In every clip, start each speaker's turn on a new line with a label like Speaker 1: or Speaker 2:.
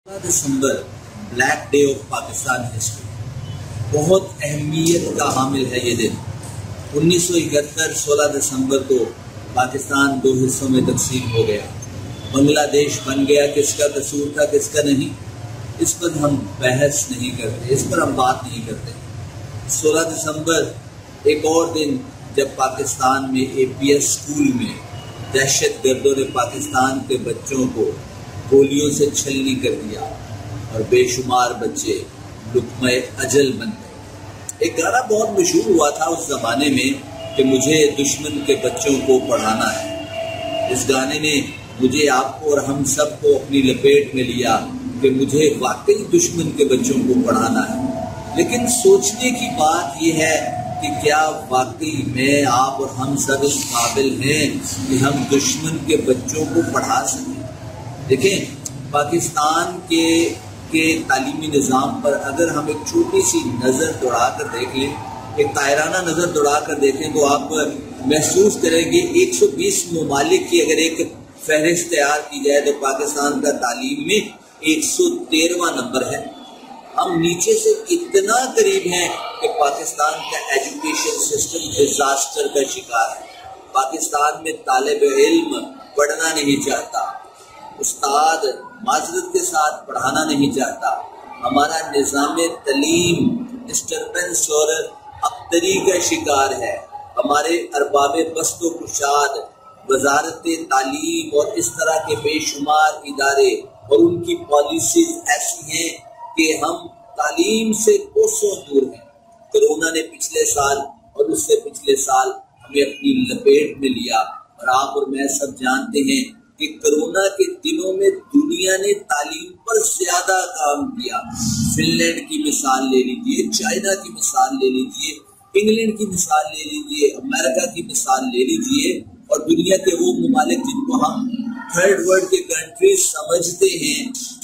Speaker 1: December black day of Pakistan history بہت اہمیت کا حامل ہے۔ یہ دن 1971 16 دسمبر کو پاکستان دو حصوں میں تقسیم ہو گیا، بنگلہ دیش بن گیا۔ کس کا قصور تھا کس کا نہیں، اس پر ہم بحث نہیں کرتے، اس پر ہم بات نہیں کرتے۔ 16 دسمبر ایک اور دن جب پاکستان میں اے پی ایس اسکول میں دہشت گردوں نے پاکستان کے بچوں کو گولیوں سے چھلنی کر دیا اور بے شمار بچے لقمہ اجل بن گئے۔ ایک گانا بہت مشہور ہوا تھا اس زمانے میں کہ مجھے دشمن کے بچوں کو پڑھانا ہے۔ اس گانے نے مجھے، آپ کو اور ہم سب کو اپنی لپیٹ میں لیا کہ مجھے واقعی دشمن کے بچوں کو پڑھانا ہے۔ لیکن سوچنے کی بات یہ ہے کہ کیا واقعی میں، آپ اور ہم سب اس قابل ہیں کہ ہم دشمن کے بچوں کو پڑھا سکیں؟ دیکھیں، پاکستان کے تعلیمی نظام پر اگر ہم ایک چھوٹی سی نظر دوڑا کر دیکھ لیں، ایک طائرانہ نظر دوڑا کر دیکھیں تو آپ محسوس کریں گے 120 ممالک کی اگر ایک فہرست تیار کی جائے تو پاکستان کا تعلیم میں 113واں نمبر ہے۔ ہم نیچے سے اتنا قریب ہیں کہ پاکستان کا ایجوکیشن سسٹم ڈیزاسٹر کا شکار ہے۔ پاکستان میں طالب علم پڑھنا نہیں چاہتا، استاد معذرت کے ساتھ پڑھانا نہیں چاہتا۔ ہمارا نظام تعلیم ڈسٹربنس اور ابتری کا شکار ہے۔ ہمارے ارباب بست و کشاد، وزارت تعلیم اور اس طرح کے بے شمار ادارے اور ان کی پالیسیز ایسی ہیں کہ ہم تعلیم سے کوسوں دور ہیں۔ کرونا نے پچھلے سال اور اس سے پچھلے سال ہمیں اپنی لپیٹ میں لیا، اور آپ اور میں سب جانتے ہیں کہ کرونا کے دنوں میں دنیا نے تعلیم پر زیادہ کام کیا۔ فن لینڈ کی مثال لے لیجیے، چائنا کی مثال لے لیجیے، انگلینڈ کی مثال لے لیجیے، امریکہ کی مثال لے لیجیے، اور دنیا کے وہ ممالک جن کو ہم تھرڈ ورلڈ کے کنٹریز سمجھتے ہیں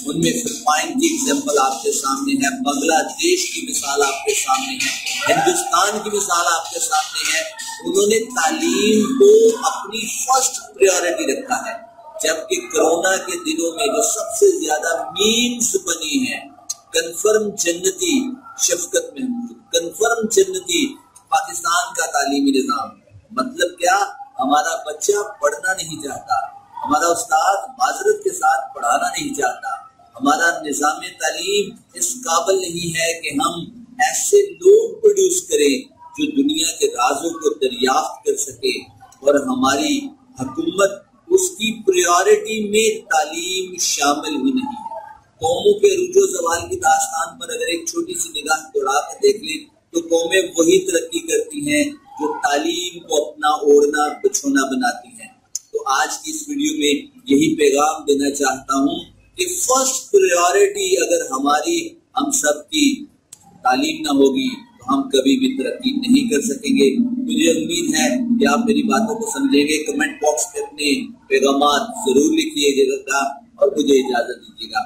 Speaker 1: ان میں فلپائن کی ایگزامپل آپ کے سامنے ہے، بنگلہ دیش کی مثال آپ کے سامنے ہے، ہندوستان کی مثال آپ کے سامنے ہے۔ انہوں نے تعلیم کو اپنی فرسٹ پریورٹی رکھا ہے، جبکہ کرونا کے دنوں میں جو سب سے زیادہ میمز بنی ہیں، کنفرم جنتی شفقت محمود، کنفرم جنتی پاکستان کا تعلیمی نظام۔ مطلب کیا؟ ہمارا بچہ پڑھنا نہیں چاہتا، ہمارا استاد معذرت کے ساتھ پڑھانا نہیں چاہتا، ہمارا نظام تعلیم اس قابل نہیں ہے کہ ہم ایسے لوگ پروڈیوس کریں جو دنیا کے رازوں کو دریافت کر سکے، اور ہماری حکومت اس کی پریورٹی میں تعلیم شامل ہی نہیں ہے۔ قوموں کے عروج و زوال کی داستان پر اگر ایک چھوٹی سی نگاہ دوڑا کر دیکھ لیں تو قومیں وہی ترقی کرتی ہیں جو تعلیم کو اپنا اوڑھنا بچھونا بناتی ہیں۔ تو آج کی اس ویڈیو میں یہی پیغام دینا چاہتا ہوں کہ فرسٹ پریورٹی اگر ہماری، ہم سب کی تعلیم نہ ہوگی تو ہم کبھی بھی ترقی نہیں کر سکیں گے۔ مجھے امید ہے کہ آپ میری باتوں کو سمجھیں گے۔ کمنٹ باکس میں اپنے پیغامات ضرور لکھیے گا اور مجھے اجازت دیجیے گا۔